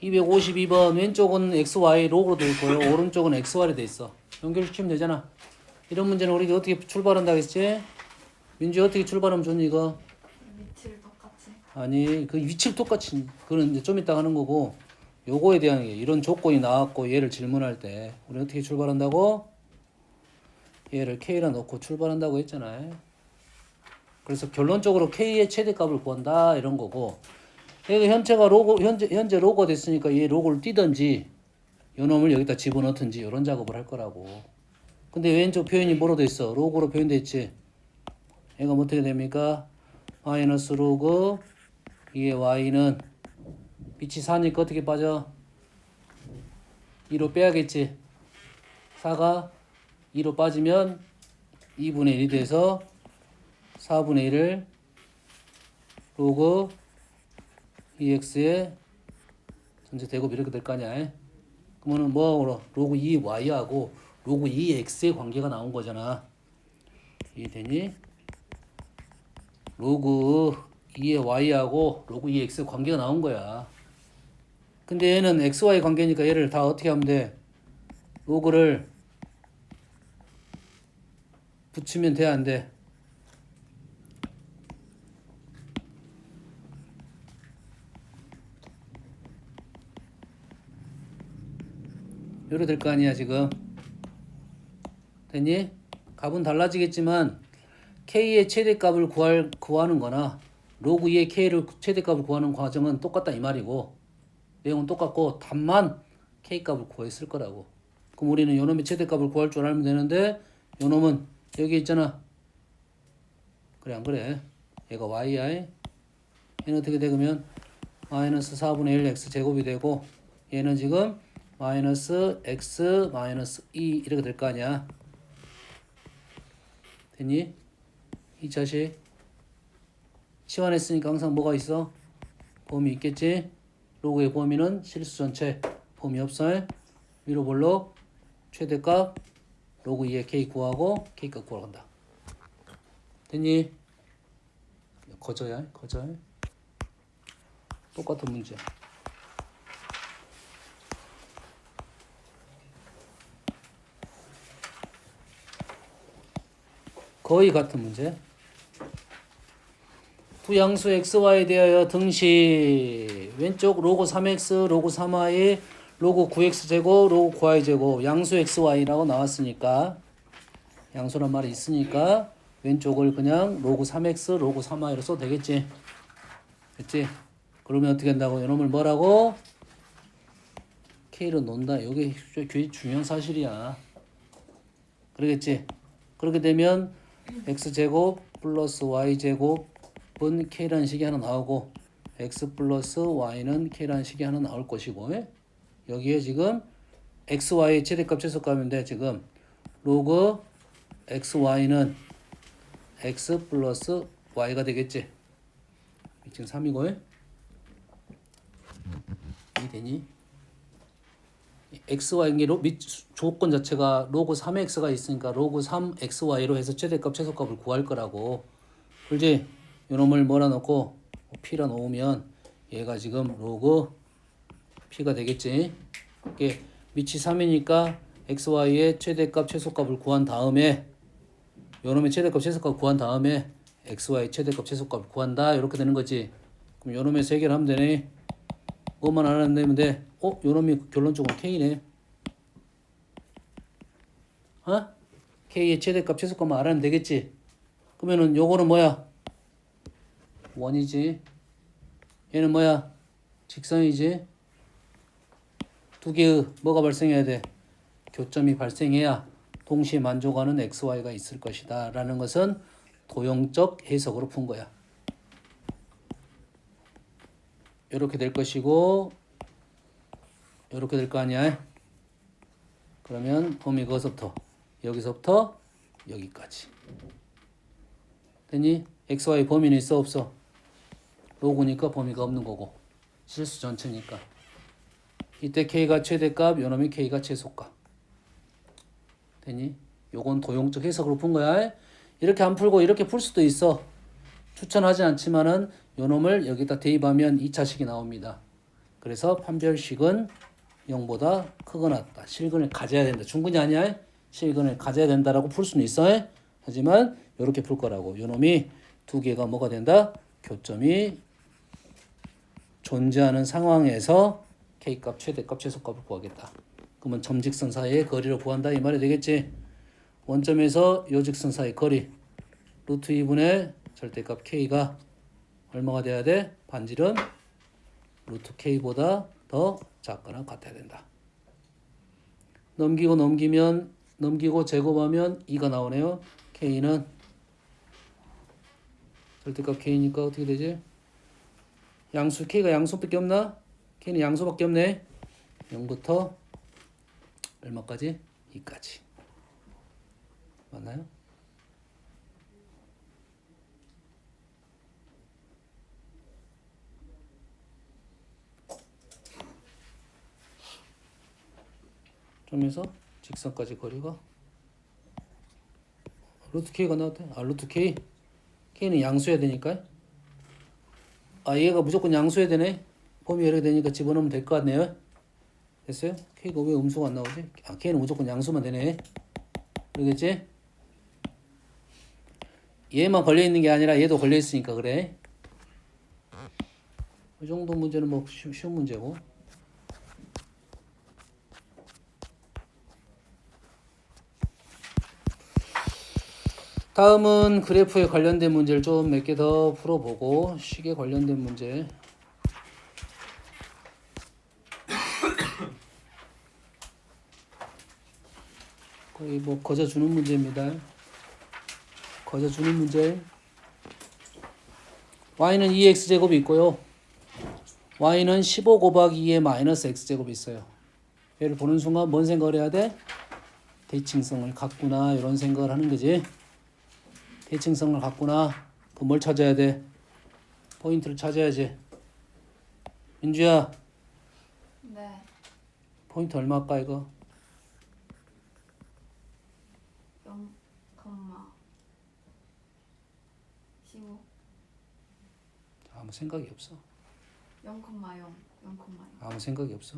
252번 왼쪽은 XY 로그로 돼 있고요. 오른쪽은 XY로 돼 있어. 연결시키면 되잖아. 이런 문제는 우리가 어떻게 출발한다 했지? 민주 어떻게 출발하면 좋니 이거? 위치를 똑같이. 아니 그 위치를 똑같이 그건 이제 좀 이따 하는 거고 요거에 대한 게 이런 조건이 나왔고 얘를 질문할 때 우리 어떻게 출발한다고? 얘를 K라 넣고 출발한다고 했잖아요. 그래서 결론적으로 K의 최대값을 구한다 이런 거고 얘가 현재 로고가 됐으니까 얘 로고를 띄든지 요 놈을 여기다 집어넣든지 이런 작업을 할 거라고. 근데 왼쪽 표현이 뭐로 돼 있어? 로고로 표현돼 있지. 얘가 어떻게 됩니까? 마이너스 로그 2의 y는 빛이 4니까 어떻게 빠져? 2로 빼야겠지. 4가 2로 빠지면 2분의 1이 돼서 4분의 1을 로그 2x의 전체 대곱 이렇게 될 거 아니야. 그러면은 뭐 로그 2y하고 로그 2x의 관계가 나온 거잖아. 이해되니? 로그 2의 y하고 로그 2x의 관계가 나온 거야. 근데 얘는 xy 관계니까 얘를 다 어떻게 하면 돼? 로그를 붙이면 돼, 안 돼? 요래 될 거 아니야 지금. 됐니? 값은 달라지겠지만 k의 최대값을 구하는 거나 로그 2의 k를 최대값을 구하는 과정은 똑같다 이 말이고 내용은 똑같고 답만 k값을 구했을 거라고. 그럼 우리는 요놈의 최대값을 구할 줄 알면 되는데 요놈은 여기 있잖아. 그래 안 그래? 얘가 y야. 얘는 어떻게 되면 마이너스 4분의 1 x 제곱이 되고 얘는 지금 마이너스 x 마이너스 2 이렇게 될 거 아니야. 됐니? 이 자식 치환했으니까 항상 뭐가 있어? 범위 있겠지? 로그의 범위는 실수 전체 범위 없어. 위로 볼록 최대값 로그 2의 k 구하고 k값 구하러 간다. 됐니? 거저야 거저. 똑같은 문제. 거의 같은 문제. 두 양수 xy에 대하여 등식 왼쪽 로그 3x 로그 3y 로그 9x제곱 로그 9y제곱 양수 xy라고 나왔으니까 양수란 말이 있으니까 왼쪽을 그냥 로그 3x 로그 3y로 써도 되겠지. 됐지? 그러면 어떻게 한다고? 이놈을 뭐라고? k로 놓는다. 이게 굉장히 중요한 사실이야. 그러겠지? 그렇게 되면 x제곱 플러스 y제곱은 k라는 식이 하나 나오고 x 플러스 y는 k라는 식이 하나 나올 것이고 여기에 지금 xy의 최대값 최소값인데 지금 로그 xy는 x 플러스 y가 되겠지. 지금 3이고 이 되니? xy의 조건 자체가 로그 3x가 있으니까 로그 3xy로 해서 최대값 최소값을 구할 거라고. 그렇지? 요놈을 뭐라 넣고 p라 놓으면 얘가 지금 로그 p가 되겠지. 이게 밑이 3이니까 xy의 최대값 최소값을 구한 다음에 요놈의 최대값 최소값 구한 다음에 xy의 최대값 최소값을 구한다. 이렇게 되는 거지. 그럼 요놈에서 해결하면 되네. 뭐만 알아내면 돼. 요놈이 결론적으로 k네. k의 최대값 최소값만 알아내면 되겠지. 그러면은 요거는 뭐야? 원이지. 얘는 뭐야? 직선이지. 두 개의 뭐가 발생해야 돼? 교점이 발생해야 동시에 만족하는 xy가 있을 것이다 라는 것은 도형적 해석으로 푼 거야. 이렇게 될 것이고 이렇게 될 거 아니야. 그러면 범위 여기서부터 여기까지 됐니? xy 범위는 있어 없어? 로그니까 범위가 없는 거고 실수 전체니까 이때 k가 최대값 요놈이 k가 최소값 됐니? 요건 도형적 해석으로 푼 거야. 이렇게 안 풀고 이렇게 풀 수도 있어. 추천하지 않지만은 요놈을 여기다 대입하면 2차식이 나옵니다. 그래서 판별식은 0보다 크거나 같다. 실근을 가져야 된다. 충분히 아니야? 실근을 가져야 된다라고 풀 수는 있어. 하지만 이렇게 풀 거라고. 요놈이 두 개가 뭐가 된다? 교점이 존재하는 상황에서 K값, 최대값, 최소값을 구하겠다. 그러면 점직선 사이의 거리를 구한다 이 말이 되겠지. 원점에서 요직선 사이 거리 루트 2분의 절대값 K가 얼마가 돼야 돼? 반질은 루트 K보다 더 작거나 같아야 된다. 넘기고 제곱하면 2가 나오네요. K는 절대값 K니까 어떻게 되지? 양수 K가 양수밖에 없나? K는 양수밖에 없네. 0부터 얼마까지? 2까지. 맞나요? 점에서 직선까지 거리가 루트 K가 나왔대. 루트 K. K는 양수해야 되니까. 얘가 무조건 양수해야 되네. 범위 이렇게 되니까 집어넣으면 될 것 같네요. 됐어요? K가 왜 음수가 안 나오지? K는 무조건 양수만 되네. 그러겠지? 얘만 걸려있는 게 아니라 얘도 걸려있으니까 그래. 이 정도 문제는 뭐 쉬운 문제고. 다음은 그래프에 관련된 문제를 좀 몇 개 더 풀어보고 식에 관련된 문제. 거의 뭐 거저주는 문제입니다. 거저주는 문제. y는 2x제곱이 있고요. y는 15 곱하기 2의 마이너스 x제곱이 있어요. 얘를 보는 순간 뭔 생각을 해야 돼? 대칭성을 갖구나 이런 생각을 하는 거지. 대칭성을 갖구나. 그럼 뭘 찾아야 돼? 포인트를 찾아야지. 민주야, 네. 포인트 얼마일까 이거? 0,15 아무 생각이 없어. 0,0 0,0 아무 생각이 없어.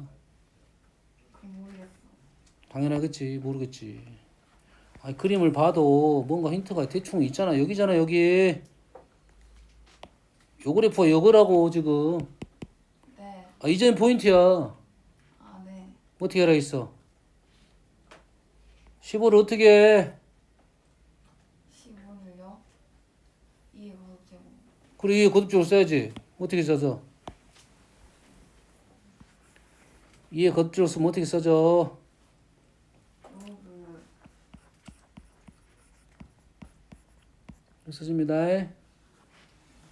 그럼 모르겠어. 당연하겠지. 모르겠지. 아니, 그림을 봐도 뭔가 힌트가 대충 있잖아. 여기잖아 여기. 요 그래프가 요거라고 지금. 네. 이제는 포인트야. 네. 어떻게 알아있어? 15를 어떻게 해? 15를요? 2의 거듭제곱. 그래 거듭적으로 써야지. 어떻게 써서? 2의 거듭적으로 쓰면 어떻게 써져? 로그 써집니다.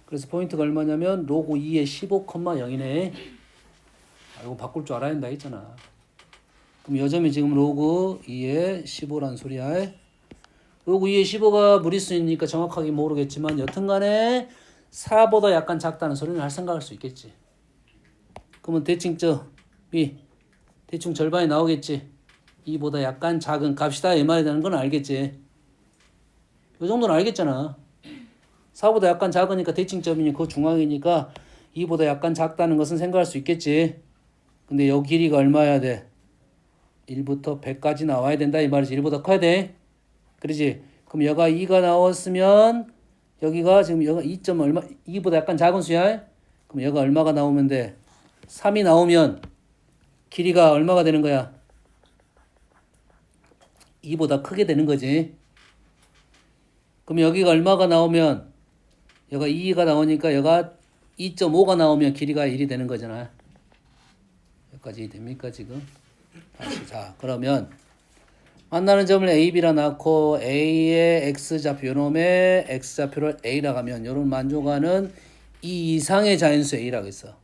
그래서 포인트가 얼마냐면 로그 2의 15,0이네. 이거 바꿀 줄 알아야 된다 했잖아. 그럼 여점이 지금 로그 2의 15란 소리야. 로그 2의 15가 무리수이니까 정확하게 모르겠지만 여튼간에 4보다 약간 작다는 소리는 할 생각할 수 있겠지. 그러면 대칭점이 대충 절반이 나오겠지. 2보다 약간 작은 값이다 이 말이 되는 건 알겠지. 이 정도는 알겠잖아. 4보다 약간 작으니까 대칭점이니 그 중앙이니까 2보다 약간 작다는 것은 생각할 수 있겠지. 근데 여기 길이가 얼마여야 돼? 1부터 100까지 나와야 된다 이 말이지. 1보다 커야 돼. 그러지? 그럼 여가 2가 나왔으면 여기가 지금 여가 2점 얼마 2보다 약간 작은 수야. 그럼 여가 얼마가 나오면 돼? 3이 나오면 길이가 얼마가 되는 거야? 2보다 크게 되는 거지. 그럼 여기가 얼마가 나오면 여가 2가 나오니까 여가 2.5가 나오면 길이가 1이 되는 거잖아. 여기까지 됩니까 지금? 다시 자 그러면 만나는 점을 A, B라 낳고 A의 X좌표 요놈의 X좌표를 A라 하면 요런 만족하는 이 이상의 자연수 A라고 했어.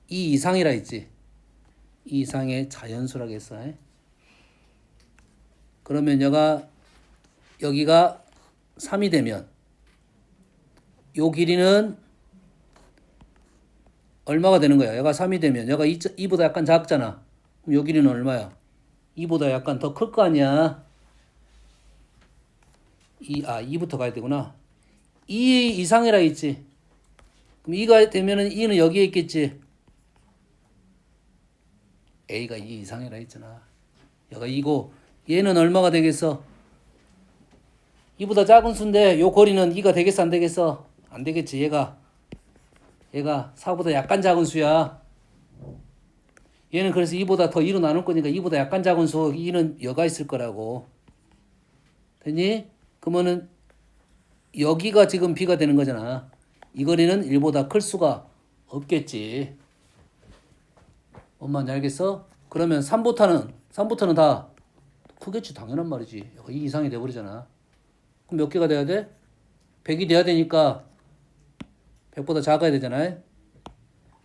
이 이상이라 했지. 이 이상의 자연수라고 했어. 그러면 여기가 3이 되면 요 길이는 얼마가 되는 거야? 얘가 3이 되면 얘가 2보다 약간 작잖아. 그럼 요 길이는 얼마야? 2보다 약간 더 클 거 아니야. 2부터 가야 되구나. 2 이상이라 있지. 그럼 2가 되면은 2는 여기에 있겠지. A가 2 이상이라 했잖아. 얘가 2고 얘는 얼마가 되겠어? 2보다 작은 수인데 요 거리는 2가 되겠어 안 되겠어? 안 되겠지. 얘가 4보다 약간 작은 수야. 얘는 그래서 2보다 더 2로 나눌 거니까 2보다 약간 작은 수 2는 여가 있을 거라고. 됐니? 그러면은 여기가 지금 B가 되는 거잖아. 이 거리는 1보다 클 수가 없겠지. 뭔 말인지 알겠어? 그러면 3부터는 다 크겠지. 당연한 말이지. 2 이상이 돼버리잖아. 그럼 몇 개가 돼야 돼? 100이 돼야 되니까 100보다 작아야 되잖아요.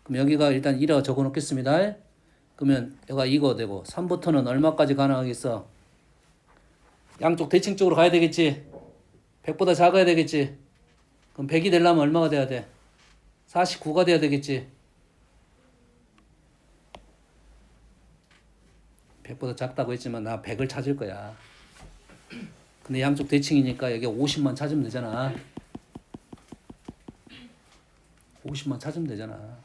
그럼 여기가 일단 2라고 적어 놓겠습니다. 그러면 여기가 이거 되고 3부터는 얼마까지 가능하겠어? 양쪽 대칭적으로 가야 되겠지. 100보다 작아야 되겠지. 그럼 100이 되려면 얼마가 돼야 돼? 49가 돼야 되겠지. 100보다 작다고 했지만 나 100을 찾을 거야. 근데 양쪽 대칭이니까 여기 50만 찾으면 되잖아. 50만 찾으면 되잖아.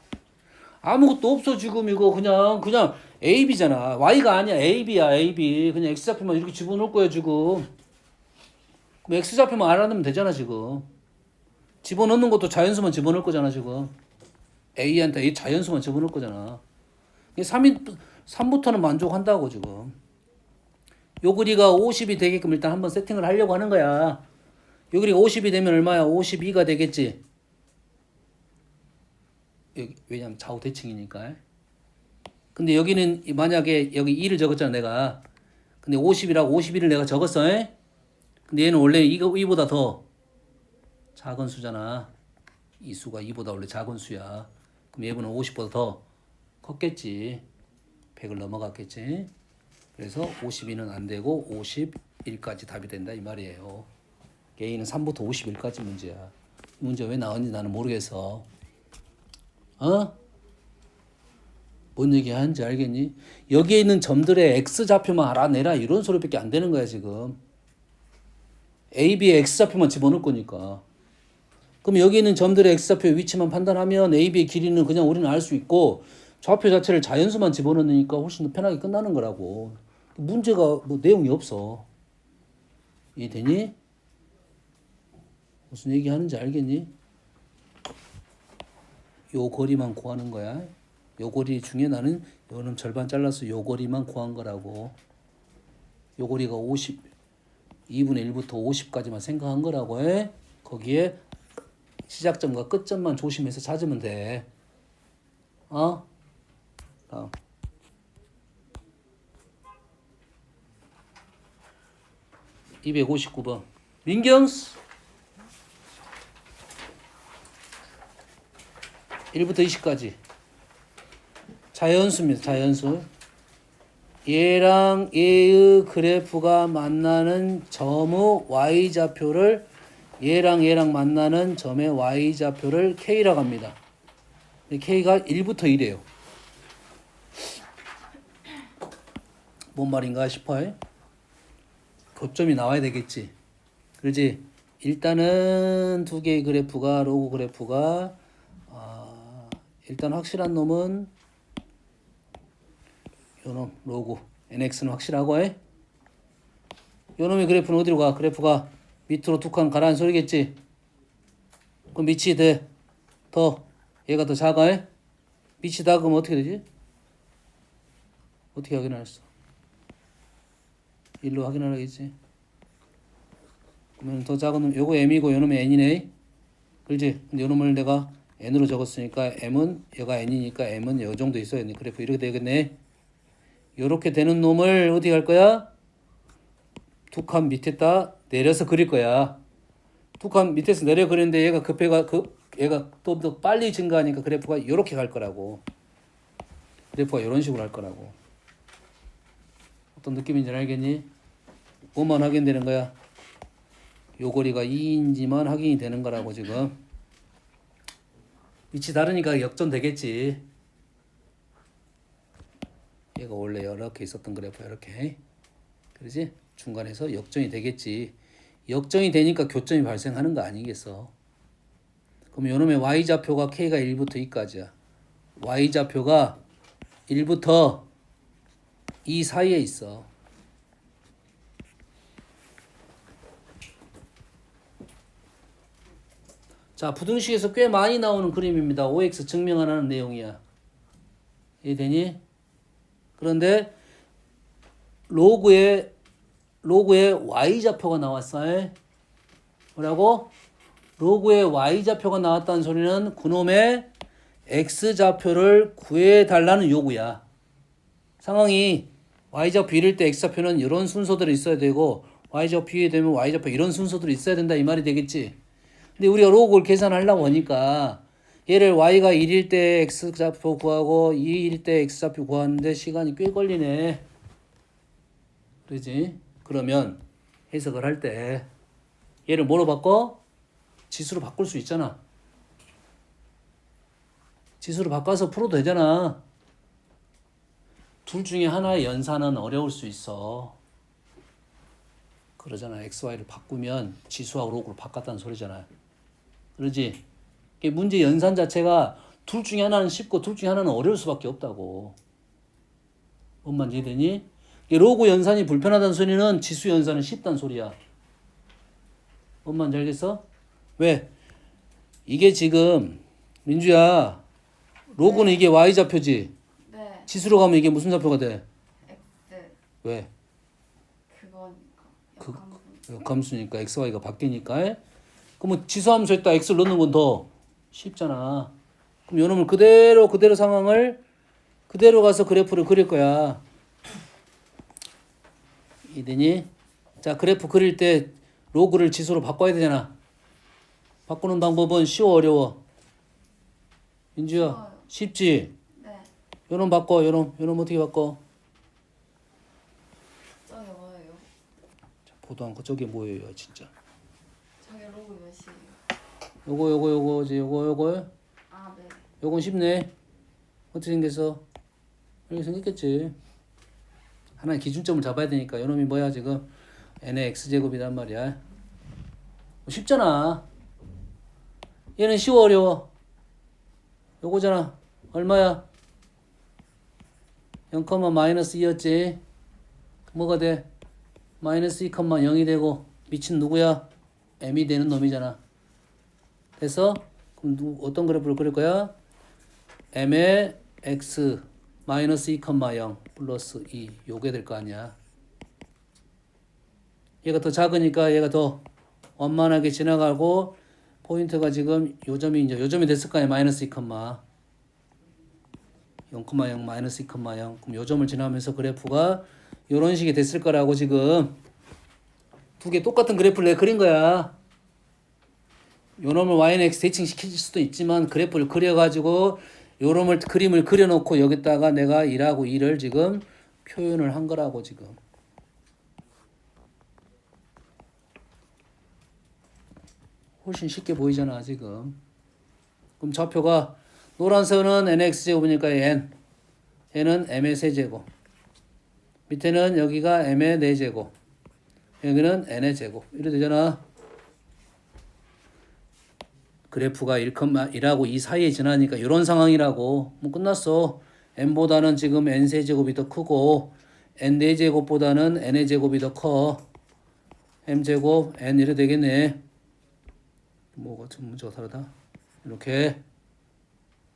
아무것도 없어 지금 이거 그냥 AB잖아. Y가 아니야. AB야 AB. 그냥 X좌표만 이렇게 집어넣을 거야 지금. 그럼 X좌표만 알아두면 되잖아 지금. 집어넣는 것도 자연수만 집어넣을 거잖아 지금. A한테 A 자연수만 집어넣을 거잖아. 3부터는 만족한다고 지금. 요 거리가 50이 되게끔 일단 한번 세팅을 하려고 하는 거야. 요 거리가 50이 되면 얼마야? 52가 되겠지. 여기, 왜냐면 좌우 대칭이니까. 근데 여기는 만약에 여기 2를 적었잖아 내가. 근데 50이라고 51을 내가 적었어. 근데 얘는 원래 이보다 더 작은 수잖아. 이 수가 2보다 원래 작은 수야. 그럼 얘보다 50보다 더 컸겠지. 100을 넘어갔겠지. 그래서 52는 안 되고 51까지 답이 된다 이 말이에요. A는 3부터 51까지 문제야. 문제 왜 나왔는지 나는 모르겠어. 뭔 얘기 하는지 알겠니? 여기에 있는 점들의 X좌표만 알아내라 이런 소리밖에 안 되는 거야 지금. AB의 X좌표만 집어넣을 거니까. 그럼 여기 있는 점들의 X좌표 위치만 판단하면 AB의 길이는 그냥 우리는 알 수 있고 좌표 자체를 자연수만 집어넣으니까 훨씬 더 편하게 끝나는 거라고. 문제가 뭐 내용이 없어. 이해되니? 무슨 얘기 하는지 알겠니? 요 거리만 구하는 거야. 요 거리 중에 나는 요놈 절반 잘라서 요 거리만 구한 거라고. 요 거리가 2분의 1부터 50까지만 생각한 거라고 해. 거기에 시작점과 끝점만 조심해서 찾으면 돼. 다음. 259번. 민경스 1부터 20까지. 자연수입니다. 자연수. 얘랑 얘의 그래프가 만나는 점의 y좌표를 얘랑 만나는 점의 y좌표를 K라고 합니다. K가 1부터 1이에요. 뭔 말인가 싶어요? 교점이 나와야 되겠지. 그렇지? 일단은 두 개의 그래프가 로그 그래프가 일단 확실한 놈은 요놈 로그 NX는 확실하고 해. 요놈의 그래프는 어디로 가? 그래프가 밑으로 두 칸 가라는 소리겠지. 그럼 밑이 더 얘가 더 작아 해? 밑이 작으면 어떻게 되지? 어떻게 확인하겠어? 1로 확인하겠지. 그러면 더 작은 놈 요거 M이고 요놈이 N이네. 그렇지? 근데 요놈을 내가 N으로 적었으니까 M은 얘가 N이니까 M은 요 정도 있어야 돼. 그래프 이렇게 되겠네. 요렇게 되는 놈을 어떻게 할 거야? 두 칸 밑에다 내려서 그릴 거야. 두 칸 밑에서 내려 그리는데 얘가 얘가 또 더 빨리 증가하니까 그래프가 요렇게 갈 거라고. 그래프가 요런 식으로 할 거라고. 어떤 느낌인지 알겠니? 뭐만 확인되는 거야? 요 거리가 2인지만 확인이 되는 거라고 지금. 위치 다르니까 역전되겠지. 얘가 원래 이렇게 있었던 그래프 이렇게. 그러지? 중간에서 역전이 되겠지. 역전이 되니까 교점이 발생하는 거 아니겠어? 그럼 요놈의 y좌표가 k가 1부터 2까지야. y좌표가 1부터 이 사이에 있어. 자, 부등식에서 꽤 많이 나오는 그림입니다. OX 증명하라는 내용이야. 이해되니? 그런데 로그에 y좌표가 나왔어. 뭐라고? 로그에 y좌표가 나왔다는 소리는 그놈의 x좌표를 구해달라는 요구야. 상황이 y좌표 이럴 때 x좌표는 이런 순서들이 있어야 되고 y좌표 이게 되면 y좌표 이런 순서들이 있어야 된다 이 말이 되겠지. 근데 우리가 로그를 계산하려고 하니까 얘를 y가 1일 때 x좌표 구하고 2일 때 x좌표 구하는데 시간이 꽤 걸리네. 그러지? 그러면 해석을 할 때 얘를 뭐로 바꿔? 지수로 바꿀 수 있잖아. 지수로 바꿔서 풀어도 되잖아. 둘 중에 하나의 연산은 어려울 수 있어. 그러잖아. XY를 바꾸면 지수하고 로그로 바꿨다는 소리잖아. 그러지? 문제 연산 자체가 둘 중에 하나는 쉽고 둘 중에 하나는 어려울 수밖에 없다고. 뭔 말인지 이해되니? 로그 연산이 불편하다는 소리는 지수 연산은 쉽다는 소리야. 뭔 말인지 알겠어? 왜? 이게 지금 민주야 로그는 네. 이게 y좌표지? 네. 지수로 가면 이게 무슨 좌표가 돼? X. 왜? 그거니까. 그- 역함수. 감수니까 xy가 바뀌니까. 그러면 지수함수에다 x를 넣는 건 더 쉽잖아. 그럼 요놈을 그대로 상황을 그대로 가서 그래프를 그릴 거야. 이되니? 자, 그래프 그릴 때 로그를 지수로 바꿔야 되잖아. 바꾸는 방법은 쉬워 어려워? 민주야 쉬워요. 쉽지? 네. 요놈 바꿔. 요놈 어떻게 바꿔? 저게 뭐예요? 보도 않고 저게 뭐예요 진짜. 저게 로그 몇이에요? 요거지 요거 아, 네. 요건 쉽네. 어떻게 생겼어? 이렇게 생겼겠지. 하나의 기준점을 잡아야 되니까 요놈이 뭐야 지금 n의 x제곱이란 말이야. 쉽잖아. 얘는 쉬워 어려워? 요거잖아. 얼마야? 0, 마이너스 2였지. 뭐가 돼? 마이너스 2, 0이 되고 밑은 누구야? m이 되는 놈이잖아. 됐어? 그럼 어떤 그래프를 그릴 거야? m의 x 마이너스 2, 0 플러스 2 요게 될 거 아니야. 얘가 더 작으니까 얘가 더 완만하게 지나가고 포인트가 지금 요점이 됐을 거 아니야. 마이너스 2, 0,0 마이너스 2, 0 그럼 요점을 지나면서 그래프가 요런 식이 됐을 거라고 지금 두 개 똑같은 그래프를 내가 그린 거야. 요놈을 y는 x 대칭 시킬 수도 있지만 그래프를 그려가지고 요놈을 그림을 그려놓고 여기다가 내가 1하고 2를 지금 표현을 한 거라고 지금. 훨씬 쉽게 보이잖아 지금. 그럼 좌표가 노란선은 nx제곱이니까 n은 m의 세제곱, 밑에는 여기가 m의 4제곱, 여기는 n의 제곱 이래 되잖아. 그래프가 1하고 2 사이에 지나니까 이런 상황이라고. 뭐 끝났어. n보다는 지금 n세제곱이 더 크고 n4제곱보다는 n의 제곱이 더 커. m제곱 n 이래 되겠네. 뭐가 좀 문제가 다르다. 이렇게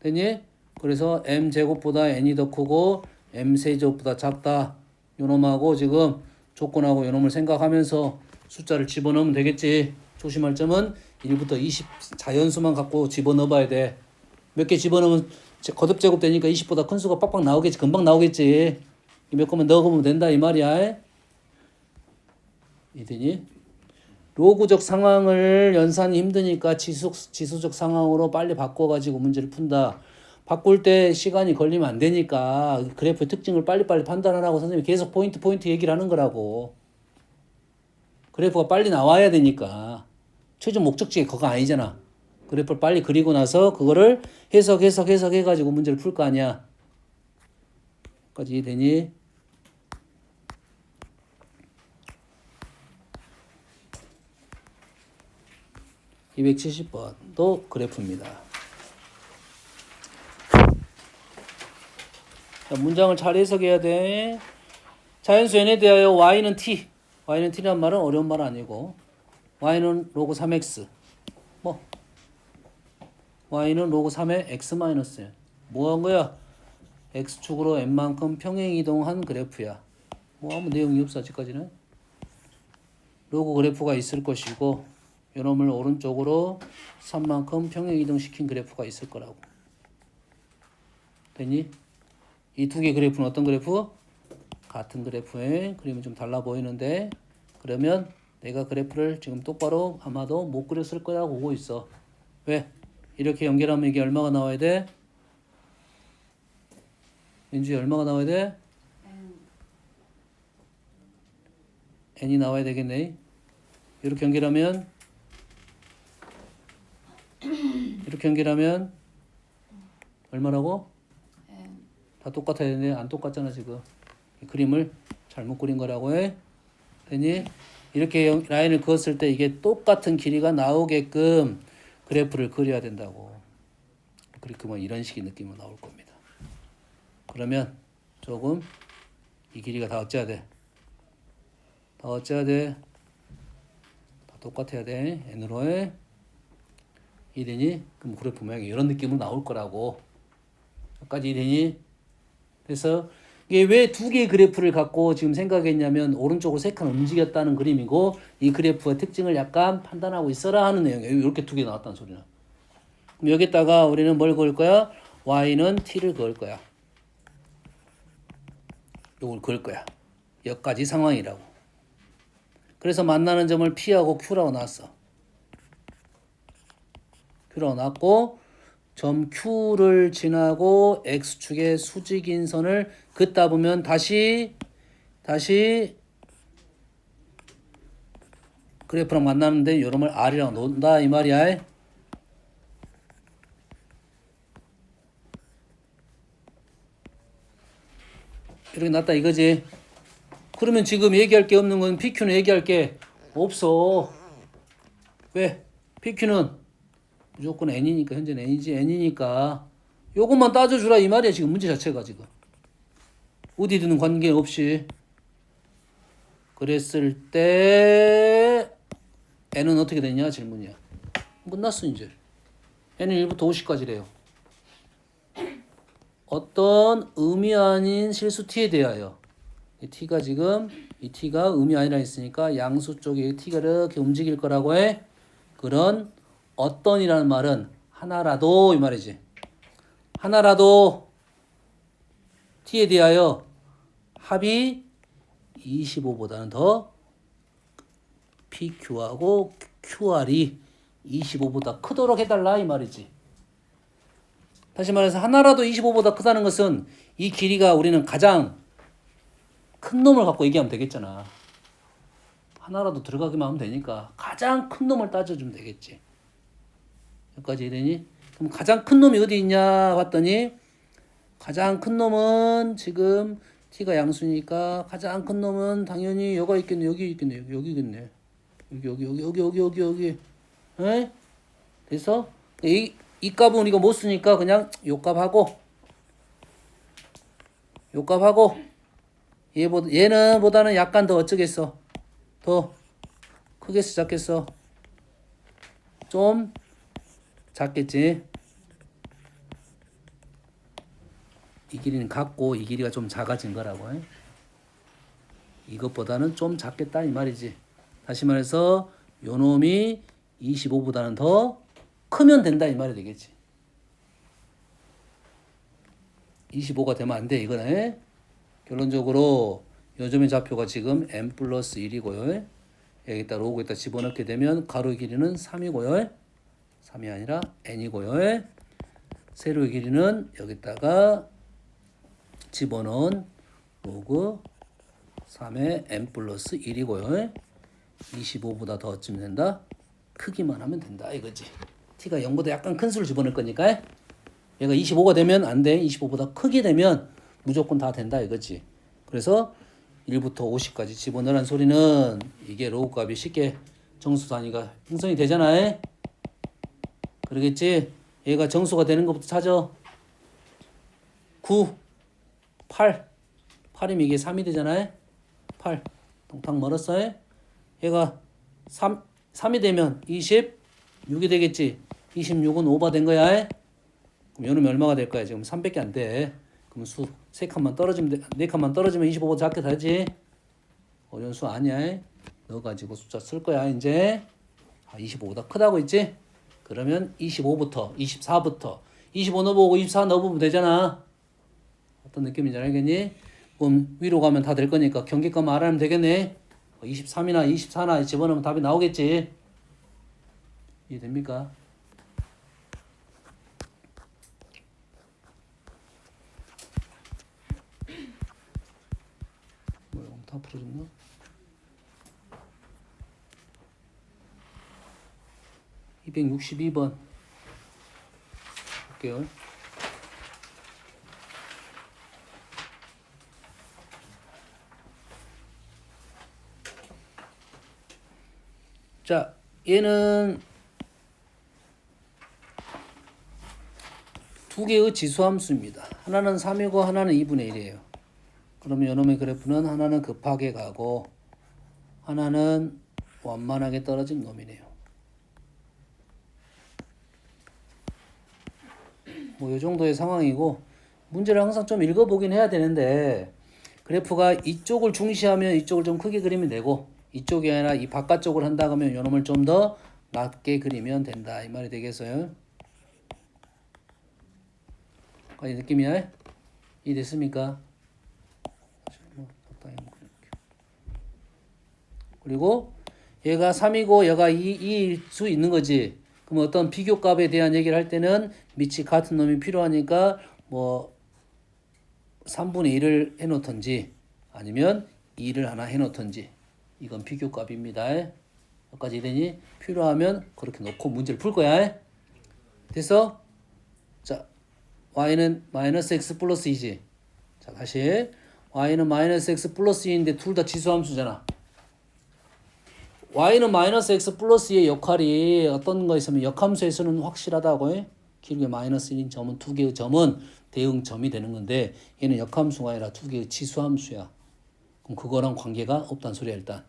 됐니? 그래서 m제곱보다 n이 더 크고 m세제곱보다 작다. 요놈하고 지금 조건하고 요놈을 생각하면서 숫자를 집어넣으면 되겠지. 조심할 점은 1부터 20 자연수만 갖고 집어넣어봐야 돼. 몇 개 집어넣으면 거듭제곱 되니까 20보다 큰 수가 빡빡 나오겠지. 금방 나오겠지. 몇 개만 넣어보면 된다 이 말이야. 이되니? 로그적 상황을 연산이 힘드니까 지수적 상황으로 빨리 바꿔가지고 문제를 푼다. 바꿀 때 시간이 걸리면 안 되니까 그래프의 특징을 빨리빨리 판단하라고 선생님이 계속 포인트 얘기를 하는 거라고. 그래프가 빨리 나와야 되니까. 최종 목적지가 그거 아니잖아. 그래프를 빨리 그리고 나서 그거를 해석해가지고 문제를 풀 거 아니야. 까지 이해되니? (270번도) 그래프입니다. 자, 문장을 잘 해석해야 돼. 자연수 n에 대하여 y는 t. y는 t란 말은 어려운 말 아니고 y는 로그 3x. 뭐 y는 로그 3의 x 마이너스. 뭐 한 거야? x축으로 n만큼 평행 이동한 그래프야. 뭐 아무 내용이 없어 아직까지는. 로그 그래프가 있을 것이고 요놈을 오른쪽으로 3만큼 평행 이동시킨 그래프가 있을 거라고. 됐니? 이 두 개 그래프는 어떤 그래프? 같은 그래프에 그림이 좀 달라 보이는데 그러면 내가 그래프를 지금 똑바로 아마도 못 그렸을 거라고 보고 있어. 왜? 이렇게 연결하면 이게 얼마가 나와야 돼? 민주야 얼마가 나와야 돼? n이 나와야 되겠네. 이렇게 연결하면 얼마라고? 다 똑같아야 되는데 안 똑같잖아 지금. 이 그림을 잘못 그린 거라고 해. 되니? 이렇게 라인을 그었을 때 이게 똑같은 길이가 나오게끔 그래프를 그려야 된다고. 그리고 이런 식의 느낌으로 나올 겁니다. 그러면 조금 이 길이가 다 어째야 돼? 다 어째야 돼? 다 똑같아야 돼. n으로 해. 이되니? 그럼 그래프 모양이 이런 느낌으로 나올 거라고. 여기까지 이되니? 그래서 이게 왜 두 개의 그래프를 갖고 지금 생각했냐면 오른쪽으로 세 칸 움직였다는 그림이고 이 그래프의 특징을 약간 판단하고 있어라 하는 내용이에요. 이렇게 두 개 나왔다는 소리는. 그럼 여기다가 우리는 뭘 그을 거야? y는 t를 그을 거야. 요걸 그을 거야. 여기까지 상황이라고. 그래서 만나는 점을 p하고 q라고 놨어. q라고 놨고 점 Q를 지나고 X축의 수직인 선을 긋다 보면 다시 그래프랑 만나는데 요놈을 R이라고 놓는다 이 말이야. 이렇게 놨다 이거지. 그러면 지금 얘기할 게 없는 건 PQ는 얘기할 게 없어. 왜? PQ는 무조건 n이니까 현재는 n이지. n이니까 요것만 따져주라 이 말이야 지금 문제 자체가 지금. 어디든 관계없이 그랬을 때 n은 어떻게 되냐 질문이야. 끝났어 이제. n은 1부터 50까지래요. 어떤 의미 아닌 실수 t에 대하여 이 t가 지금 이 t가 의미 아니라 했으니까 양수 쪽에 t가 이렇게 움직일 거라고 해. 그런 어떤이라는 말은 하나라도 이 말이지. 하나라도 t에 대하여 합이 25보다는 더 PQ하고 QR이 25보다 크도록 해달라 이 말이지. 다시 말해서 하나라도 25보다 크다는 것은 이 길이가 우리는 가장 큰 놈을 갖고 얘기하면 되겠잖아. 하나라도 들어가기만 하면 되니까 가장 큰 놈을 따져주면 되겠지. 여기까지 되니? 그럼 가장 큰 놈이 어디 있냐 봤더니 가장 큰 놈은 지금 t가 양수니까 가장 큰 놈은 당연히 여기가 있겠네. 여기 있겠네. 여기 있겠네. 여기. 에? 그래서 이 값은 우리가 못 쓰니까 그냥 요 값하고 얘는 보다는 약간 더 어쩌겠어. 더 크겠어 작겠어. 좀 작겠지. 이 길이는 같고 이 길이가 좀 작아진 거라고. 이것보다는 좀 작겠다 이 말이지. 다시 말해서 요 놈이 25보다는 더 크면 된다 이 말이 되겠지. 25가 되면 안 돼 이거네. 결론적으로 요점의 좌표가 지금 n 플러스 1이고요. 여기다 로그에다 집어넣게 되면 가로의 길이는 3이고요. 3이 아니라 n이고요. 세로의 길이는 여기다가 집어넣은 로그 3의 n 플러스 1이고요. 25보다 더 어쩌면 된다? 크기만 하면 된다 이거지. t가 0보다 약간 큰 수를 집어넣을 거니까 얘가 25가 되면 안 돼. 25보다 크게 되면 무조건 다 된다 이거지. 그래서 1부터 50까지 집어넣으라는 소리는 이게 로그 값이 쉽게 정수 단위가 형성이 되잖아. 그러겠지? 얘가 정수가 되는 것부터 찾아. 9, 8. 8이면 이게 3이 되잖아. 8. 동탁 멀었어? 얘가 3이 되면 26이 되겠지. 26은 오버된 거야. 그럼 요놈이 얼마가 될 거야? 지금 3밖에 안 돼. 그럼 수 3칸만 떨어지면 4칸만 떨어지면 25보다 작게 되지. 어려운 수 아니야. 넣어가지고 숫자 쓸 거야 이제. 25보다 크다고 했지? 그러면 25부터 24부터 25 넣어보고 24 넣어보면 되잖아. 어떤 느낌인지 알겠니? 그럼 위로 가면 다 될 거니까 경계값만 알아내면 되겠네. 23이나 24나 집어넣으면 답이 나오겠지. 이해됩니까? 뭐야, 다 풀어줬나? (262번) 볼게요. 자, 얘는 두 개의 지수함수입니다. 하나는 3이고 하나는 2분의 1이에요. 그러면 이놈의 그래프는 하나는 급하게 가고 하나는 완만하게 떨어진 놈이네요. 뭐 이 정도의 상황이고 문제를 항상 좀 읽어보긴 해야 되는데 그래프가 이쪽을 중시하면 이쪽을 좀 크게 그리면 되고 이쪽이 아니라 이 바깥쪽을 한다 그러면 이놈을 좀 더 낮게 그리면 된다 이 말이 되겠어요. 이 느낌이야? 이해됐습니까? 그리고 얘가 3이고 얘가 2일 수 있는 거지. 그럼 어떤 비교값에 대한 얘기를 할 때는 밑이 같은 놈이 필요하니까 뭐 3분의 1을 해놓던지 아니면 2를 하나 해놓던지 이건 비교값입니다. 여기까지 되니 필요하면 그렇게 놓고 문제를 풀 거야. 됐어? 자, y는 마이너스 x 플러스 2지. 자, 다시 y는 마이너스 x 플러스 2인데 둘 다 지수함수잖아. y는 마이너스 x 플러스 2의 역할이 어떤 거 있으면 역함수에서는 확실하다고. 길게 마이너스 1인 점은 두 개의 점은 대응점이 되는 건데 얘는 역함수가 아니라 두 개의 지수함수야. 그럼 그거랑 관계가 없다는 소리야 일단.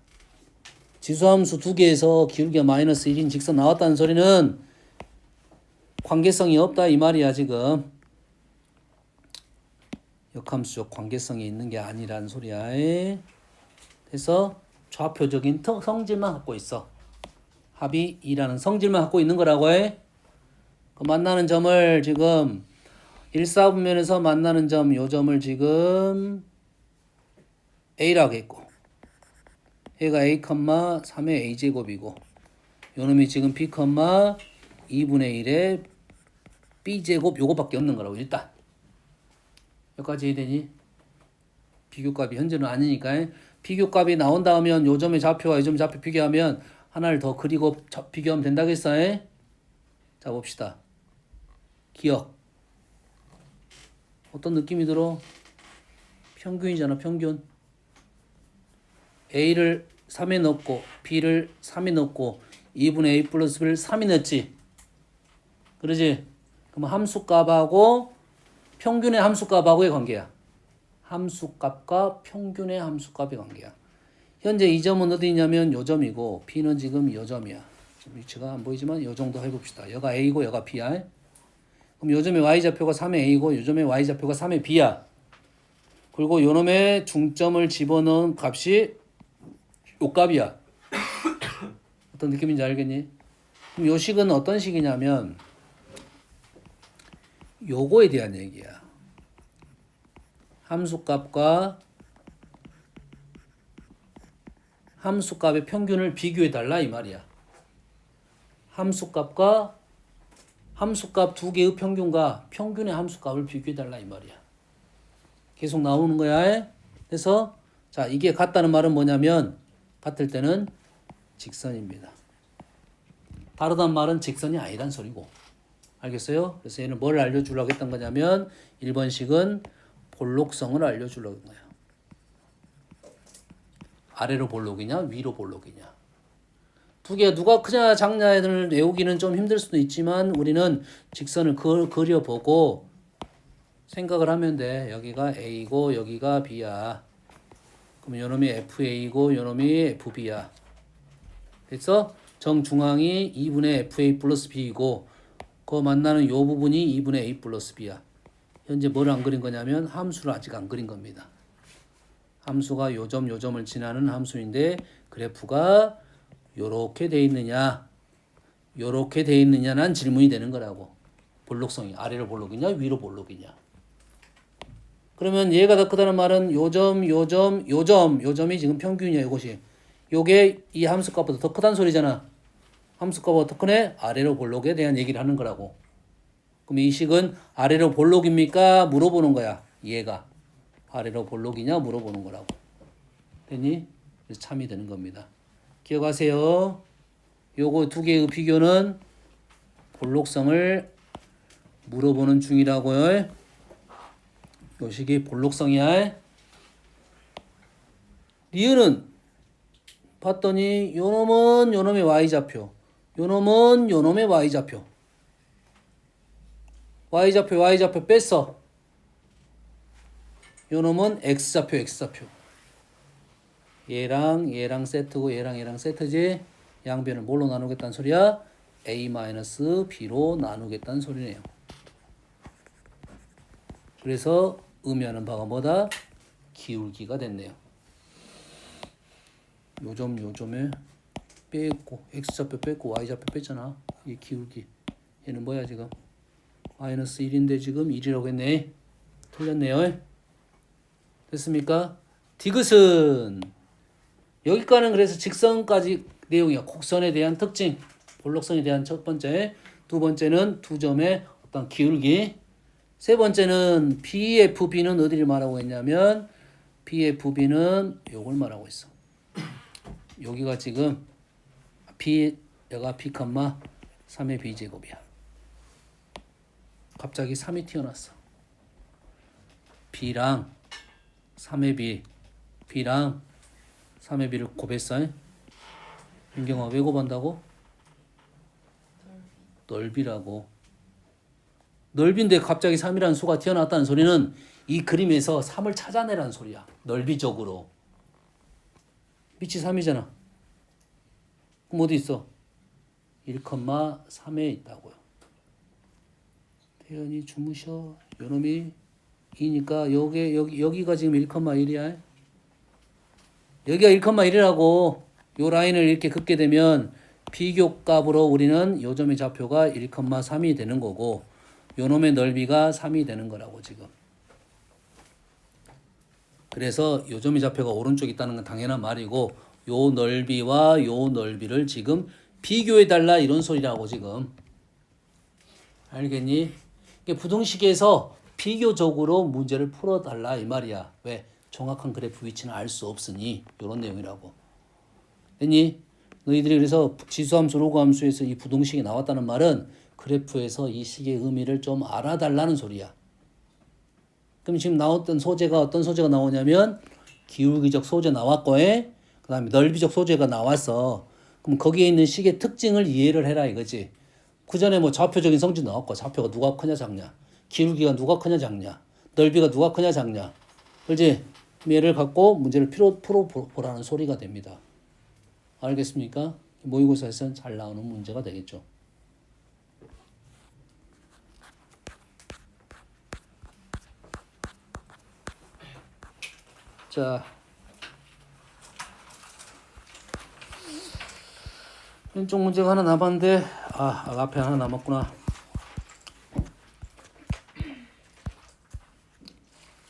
지수함수 두 개에서 기울기가 마이너스 1인 직선 나왔다는 소리는 관계성이 없다 이 말이야 지금. 역함수적 관계성이 있는 게 아니라는 소리야. 그래서 좌표적인 성질만 갖고 있어. 합이 2라는 성질만 갖고 있는 거라고 해. 그 만나는 점을 지금 1사분면에서 만나는 점, 요 점을 지금 A라고 했고 얘가 A, 3의 A제곱이고 요놈이 지금 B, 2분의 1의 B제곱 요거밖에 없는 거라고 일단. 여기까지 이해되니? 비교값이 현재는 아니니까 비교값이 나온다 하면 요 점의 좌표와 이 점의 좌표 비교하면 하나를 더 그리고 비교하면 된다겠어. 자 봅시다. 기억 어떤 느낌이 들어? 평균이잖아 평균. A를 3에 넣고 B를 3에 넣고 2분의 A 플러스 B를 3에 넣었지. 그러지? 그럼 함수값하고 평균의 함수값하고의 관계야. 함수값과 평균의 함수값의 관계야. 현재 이 점은 어디 있냐면 요 점이고 B는 지금 요 점이야. 지금 위치가 안 보이지만 요 정도 해봅시다. 여가 A고 여가 B야. 그럼 요 점의 Y좌표가 3의 A고 요 점의 Y좌표가 3의 B야. 그리고 요 놈의 중점을 집어넣은 값이 요 값이야. 어떤 느낌인지 알겠니? 그럼 요 식은 어떤 식이냐면 요거에 대한 얘기야. 함수값과 함수값의 평균을 비교해 달라 이 말이야. 함수값과 함수값 두 개의 평균과 평균의 함수값을 비교해 달라 이 말이야. 계속 나오는 거야. 그래서 자 이게 같다는 말은 뭐냐면 같을 때는 직선입니다. 다르단 말은 직선이 아니란 소리고. 알겠어요? 그래서 얘는 뭘 알려주려고 했던 거냐면 1번식은 볼록성을 알려주려고 한 거야. 아래로 볼록이냐 위로 볼록이냐. 두 개 누가 크냐 작냐를 외우기는 좀 힘들 수도 있지만 우리는 직선을 그려보고 생각을 하면 돼. 여기가 A고 여기가 B야. 그럼 요놈이 FA고 요놈이 FB야. 됐어? 정중앙이 2분의 FA 플러스 B이고 그 만나는 요 부분이 2분의 A 플러스 B야. 현재 뭘 안 그린 거냐면 함수를 아직 안 그린 겁니다. 함수가 요 점을 지나는 함수인데 그래프가 요렇게 돼 있느냐 요렇게 돼 있느냐는 질문이 되는 거라고. 볼록성이 아래로 볼록이냐 위로 볼록이냐. 그러면 얘가 더 크다는 말은 요점이 지금 평균이야. 이것이 요게 이 함수값보다 더 크다는 소리잖아. 함수값보다 더 크네. 아래로 볼록에 대한 얘기를 하는 거라고. 그럼 이 식은 아래로 볼록입니까? 물어보는 거야. 얘가 아래로 볼록이냐 물어보는 거라고. 됐니? 그래서 참이 되는 겁니다. 기억하세요. 요거 두 개의 비교는 볼록성을 물어보는 중이라고요. 요 식이 볼록성이야. 니은은 봤더니 요놈은 요놈의 y좌표, 요놈은 요놈의 y좌표. y좌표 뺐어. 요놈은 x좌표. 얘랑 세트고 얘랑 세트지. 양변을 뭘로 나누겠다는 소리야? a-b로 나누겠다는 소리네요. 그래서 의미하는 바가 뭐다? 기울기가 됐네요. 요점에 뺐고 x좌표 뺐고 y좌표 뺐잖아. 이 기울기. 얘는 뭐야 지금? 마이너스 1인데 지금 1이라고 했네. 틀렸네요. 됐습니까? 디귿은 여기까지는 그래서 직선까지 내용이야. 곡선에 대한 특징, 볼록성에 대한 첫 번째. 두 번째는 두 점의 어떤 기울기. 세 번째는 BFB는 어디를 말하고 있냐면 BFB는 요걸 말하고 있어. 여기가 지금 얘가 B, 3의 B제곱이야. 갑자기 3이 튀어났어. B랑 3의 B, B랑 3의 B를 곱했어. 윤경아 왜 곱한다고? 넓이라고. 넓인데 갑자기 3이라는 수가 튀어나왔다는 소리는 이 그림에서 3을 찾아내라는 소리야. 넓이적으로. 밑이 3이잖아. 그럼 어디 있어? 1,3에 있다고요. 태연이 주무셔. 요놈이 2니까 여기가 지금 1,1이야. 여기가 1,1이라고. 요 라인을 이렇게 긋게 되면 비교값으로 우리는 요 점의 좌표가 1,3이 되는 거고 요놈의 넓이가 3이 되는 거라고 지금. 그래서 요 점의 좌표가 오른쪽에 있다는 건 당연한 말이고 요 넓이와 요 넓이를 지금 비교해 달라 이런 소리라고 지금. 알겠니? 부등식에서 비교적으로 문제를 풀어 달라 이 말이야. 왜? 정확한 그래프 위치는 알 수 없으니 이런 내용이라고. 됐니? 너희들이 그래서 지수함수, 로그함수에서 이 부등식이 나왔다는 말은 그래프에서 이 식의 의미를 좀 알아달라는 소리야. 그럼 지금 나왔던 소재가 어떤 소재가 나오냐면 기울기적 소재 나왔고 그 다음에 넓이적 소재가 나왔어. 그럼 거기에 있는 식의 특징을 이해를 해라 이거지. 그 전에 뭐 좌표적인 성질 나왔고 좌표가 누가 크냐 작냐, 기울기가 누가 크냐 작냐, 넓이가 누가 크냐 작냐. 그렇지? 얘를 갖고 문제를 풀어보라는 소리가 됩니다. 알겠습니까? 모의고사에서는 잘 나오는 문제가 되겠죠. 자, 왼쪽 문제가 하나 남았는데 앞에 하나 남았구나.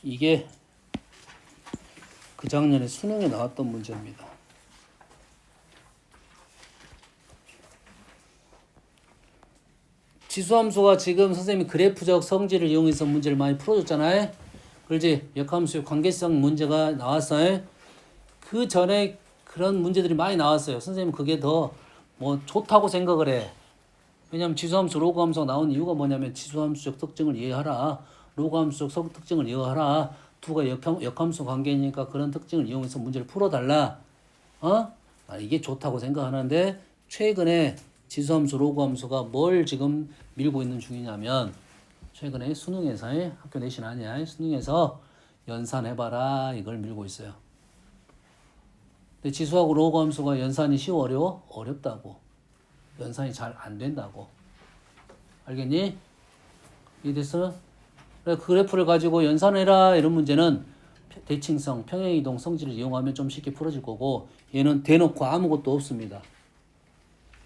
이게 그 작년에 수능에 나왔던 문제입니다. 지수함수가 지금 선생님이 그래프적 성질을 이용해서 문제를 많이 풀어줬잖아요. 그렇지? 역함수의 관계성 문제가 나왔어요. 그 전에 그런 문제들이 많이 나왔어요. 선생님은 그게 더 뭐 좋다고 생각을 해. 왜냐하면 지수함수, 로그함수가 나온 이유가 뭐냐면 지수함수적 특징을 이해하라. 로그함수적 특징을 이해하라. 두가 역함수 관계니까 그런 특징을 이용해서 문제를 풀어달라. 이게 좋다고 생각하는데 최근에 지수함수, 로그함수가 뭘 지금 밀고 있는 중이냐면 최근에 수능에서 학교 내신 아니야. 수능에서 연산해봐라 이걸 밀고 있어요. 근데 지수하고 로그 함수가 연산이 쉬워 어려워? 어렵다고. 연산이 잘 안 된다고. 알겠니? 이해됐어? 그래, 그 그래프를 가지고 연산해라 이런 문제는 대칭성, 평행이동 성질을 이용하면 좀 쉽게 풀어질 거고 얘는 대놓고 아무것도 없습니다.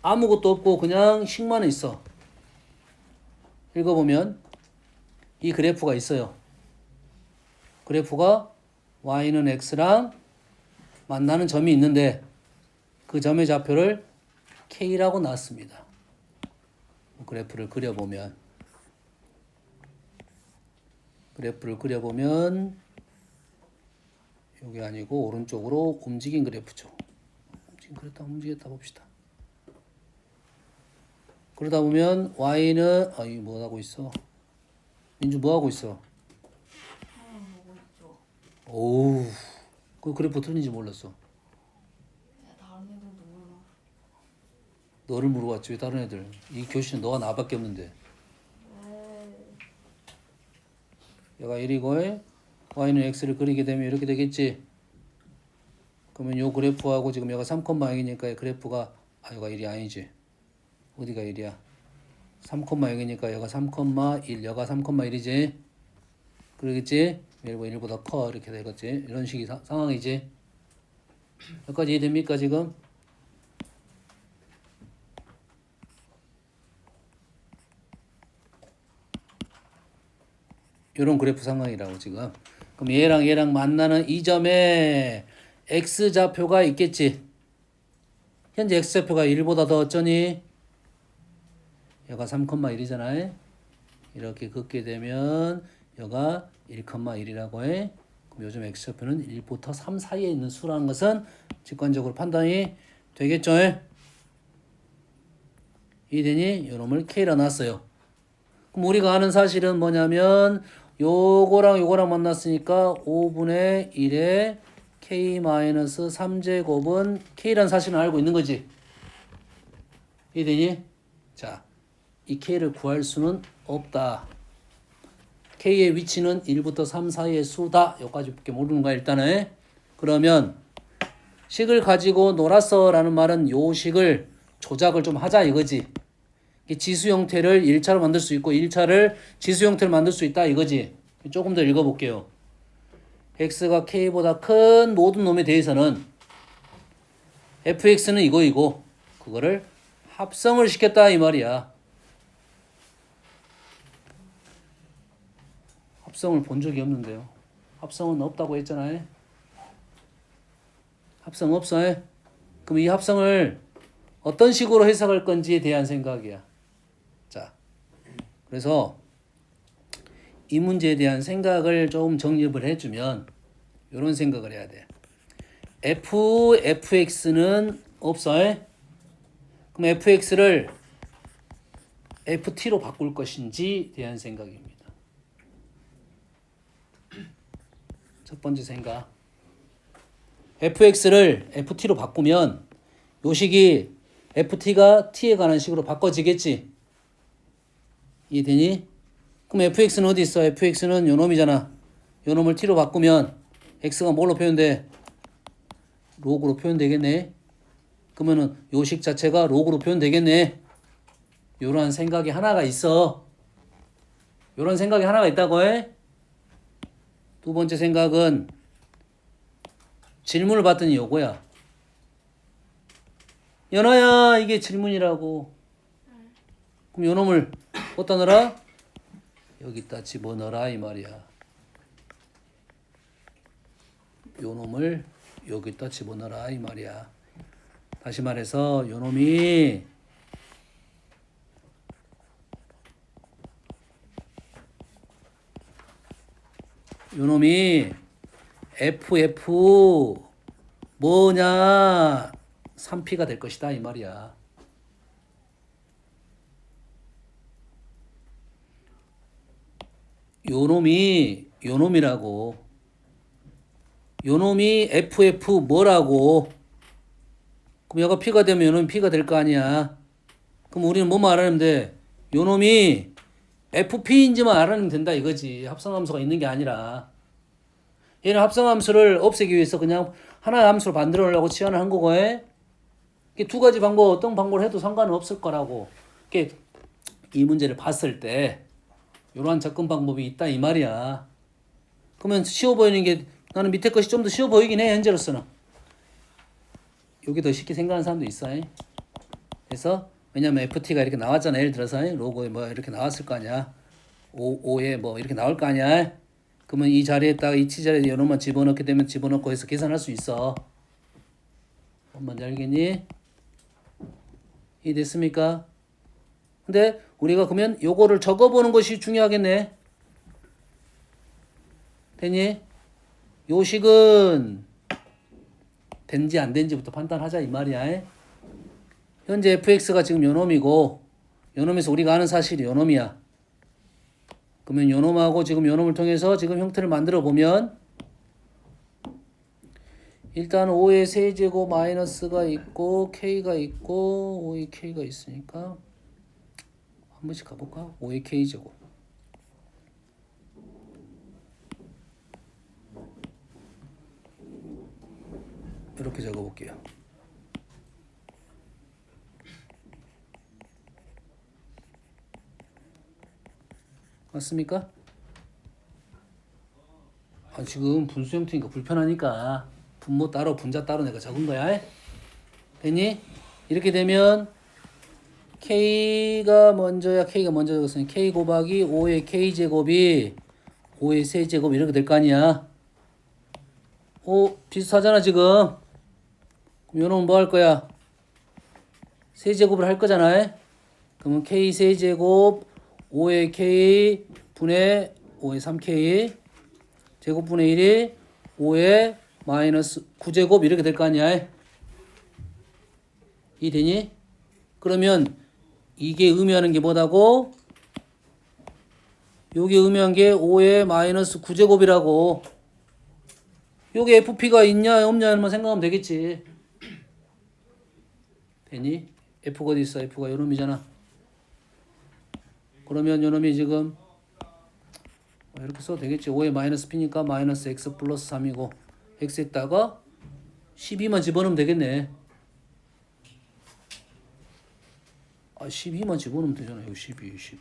아무것도 없고 그냥 식만 있어. 읽어보면 이 그래프가 있어요. 그래프가 y는 x랑 만나는 점이 있는데 그 점의 좌표를 k라고 놨습니다. 그래프를 그려보면 여기 아니고 오른쪽으로 움직인 그래프죠. 움직였다 봅시다. 그러다 보면 y는 이거 뭐 하고 있어? 민주 뭐 하고 있어? 보고 있죠. 오우, 그 그래프 틀린지 몰랐어. 다른 애들도 몰라. 너를 물어봤지 왜 다른 애들? 이 교실은 너가 나밖에 없는데. 얘가 1이고 y는 x를 그리게 되면 이렇게 되겠지. 그러면 요 그래프하고 지금 얘가 3,0이니까 그래프가 얘가 1이 아니지. 어디가 1이야? 3,0이니까 얘가 3,1, 얘가 3,1이지. 그러겠지? 1보다 커 이렇게 되겠지. 이런 식의 상황이지. 여기까지 이해됩니까 지금? 이런 그래프 상황이라고 지금. 그럼 얘랑 만나는 이 점에 x좌표가 있겠지. 현재 x좌표가 1보다 더 어쩌니? 얘가 3,1이잖아요. 이렇게 긋게 되면 얘가 1,1이라고 해. 그럼 요즘 x좌표는 1부터 3 사이에 있는 수라는 것은 직관적으로 판단이 되겠죠. 이되니 요놈을 k라 놨어요. 그럼 우리가 아는 사실은 뭐냐면 요거랑 만났으니까 5분의 1에 k-3제곱은 k라는 사실은 알고 있는 거지. 이해되니? 자, 이 k를 구할 수는 없다. k의 위치는 1부터 3 사이의 수다. 여기까지밖에 모르는 거야 일단은. 그러면 식을 가지고 놀았어 라는 말은 요 식을 조작을 좀 하자 이거지. 지수 형태를 1차로 만들 수 있고 1차를 지수 형태로 만들 수 있다 이거지. 조금 더 읽어볼게요. x가 k보다 큰 모든 놈에 대해서는 fx는 이거이고 그거를 합성을 시켰다 이 말이야. 합성을 본 적이 없는데요. 합성은 없다고 했잖아요. 합성 없어. 그럼 이 합성을 어떤 식으로 해석할 건지에 대한 생각이야. 자, 그래서 이 문제에 대한 생각을 좀 정립을 해주면 이런 생각을 해야 돼. fx는 없어. 그럼 fx를 ft로 바꿀 것인지에 대한 생각입니다. 첫 번째 생각. fx를 ft로 바꾸면 요 식이 ft가 t에 관한 식으로 바꿔지겠지. 이해되니? 그럼 fx는 어디 있어? fx는 요 놈이잖아. 요 놈을 t로 바꾸면 x가 뭘로 표현돼? 로그로 표현되겠네. 그러면은 요 식 자체가 로그로 표현되겠네. 요런 생각이 하나가 있어. 요런 생각이 하나가 있다고 해. 두 번째 생각은 질문을 받더니 요거야. 연아야 이게 질문이라고. 그럼 요 놈을 어디다 넣어라? 여기다 집어넣어라 이 말이야. 요 놈을 여기다 집어넣어라 이 말이야. 다시 말해서 요 놈이 FF 뭐냐 3P가 될 것이다 이 말이야. 요놈이라고. 요놈이 FF 뭐라고. 그럼 얘가 P가 되면 요놈이 P가 될 거 아니야. 그럼 우리는 뭐만 알아내면 돼? 요놈이 FP인지만 알아내면 된다 이거지. 합성함수가 있는 게 아니라. 얘는 합성함수를 없애기 위해서 그냥 하나의 함수로 만들어 놓으려고 치환을 한 거고, 이게 두 가지 방법, 어떤 방법을 해도 상관은 없을 거라고. 이게 이 문제를 봤을 때, 이러한 접근 방법이 있다, 이 말이야. 그러면 쉬워 보이는 게, 나는 밑에 것이 좀 더 쉬워 보이긴 해, 현재로서는. 여기 더 쉽게 생각하는 사람도 있어. 그래서, 왜냐면 FT가 이렇게 나왔잖아. 예를 들어서, 로고에 뭐 이렇게 나왔을 거 아니야. 5에 뭐 이렇게 나올 거 아니야. 그러면 이 자리에다가 이 치자리에 요놈만 집어넣게 되면 집어넣고 해서 계산할 수 있어. 뭔지 알겠니? 이 됐습니까? 근데 우리가 그러면 요거를 적어보는 것이 중요하겠네. 됐니? 요 식은 된지 안 된지부터 판단하자 이 말이야. 현재 fx가 지금 요놈이고 요놈에서 우리가 아는 사실이 요놈이야. 그러면 요놈하고 지금 요놈을 통해서 지금 형태를 만들어 보면 일단 5의 세제곱 마이너스가 있고 k가 있고 5의 k가 있으니까 한 번씩 가볼까? 5의 k제곱 이렇게 적어볼게요. 맞습니까? 지금 분수 형태니까 불편하니까 분모 따로 분자 따로 내가 적은 거야. 됐니? 이렇게 되면 k가 먼저 적었으니 k 곱하기 5의 k제곱이 5의 세제곱 이렇게 될 거 아니야. 비슷하잖아 지금. 그럼 요놈은 뭐 할 거야? 세제곱을 할 거잖아. 그러면 k 세제곱 5의 k 분의 5의 3k 제곱분의 1이 5의 마이너스 9제곱 이렇게 될 거 아니야. 이 되니? 그러면 이게 의미하는 게 뭐다고? 요게 의미한 게 5의 마이너스 9제곱이라고. 요게 FP가 있냐 없냐만 생각하면 되겠지. 되니? F가 어디 있어? F가 요놈이잖아. 그러면 요놈이 지금 이렇게 써도 되겠지. 5의 마이너스 P니까 마이너스 X 플러스 3이고 X에다가 12만 집어넣으면 되겠네. 12만 집어넣으면 되잖아. 여기 12.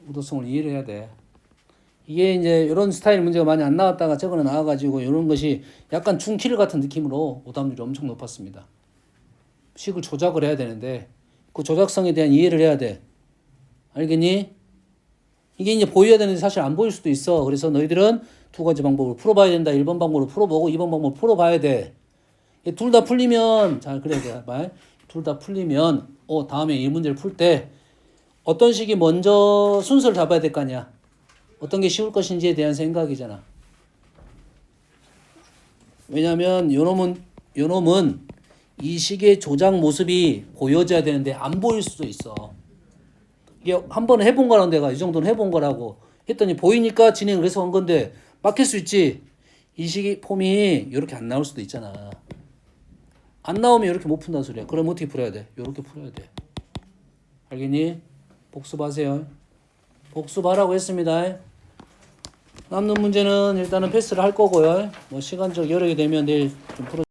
우도성을 이해를 해야 돼. 이게 이제 이런 스타일 문제가 많이 안 나왔다가 저거는 나와가지고 이런 것이 약간 중키를 같은 느낌으로 오답률이 엄청 높았습니다. 식을 조작을 해야 되는데 그 조작성에 대한 이해를 해야 돼. 알겠니? 이게 이제 보여야 되는데 사실 안 보일 수도 있어. 그래서 너희들은 두 가지 방법을 풀어봐야 된다. 1번 방법으로 풀어보고 2번 방법을 풀어봐야 돼. 둘 다 풀리면 잘 그래야 돼. 둘 다 풀리면 다음에 이 문제를 풀 때 어떤 식이 먼저 순서를 잡아야 될 거 아니야. 어떤 게 쉬울 것인지에 대한 생각이잖아. 왜냐하면 요놈은 이 식의 조작 모습이 보여져야 되는데 안 보일 수도 있어. 이게 한 번 해본 거라는 내가 이 정도는 해본 거라고 했더니 보이니까 진행을 해서 한 건데 막힐 수 있지. 이 식이 폼이 이렇게 안 나올 수도 있잖아. 안 나오면 이렇게 못 푼다는 소리야. 그럼 어떻게 풀어야 돼? 이렇게 풀어야 돼. 알겠니? 복습하세요. 복습하라고 했습니다. 남는 문제는 일단은 패스를 할 거고요. 뭐 시간적 여력이 되면 내일 좀 풀어.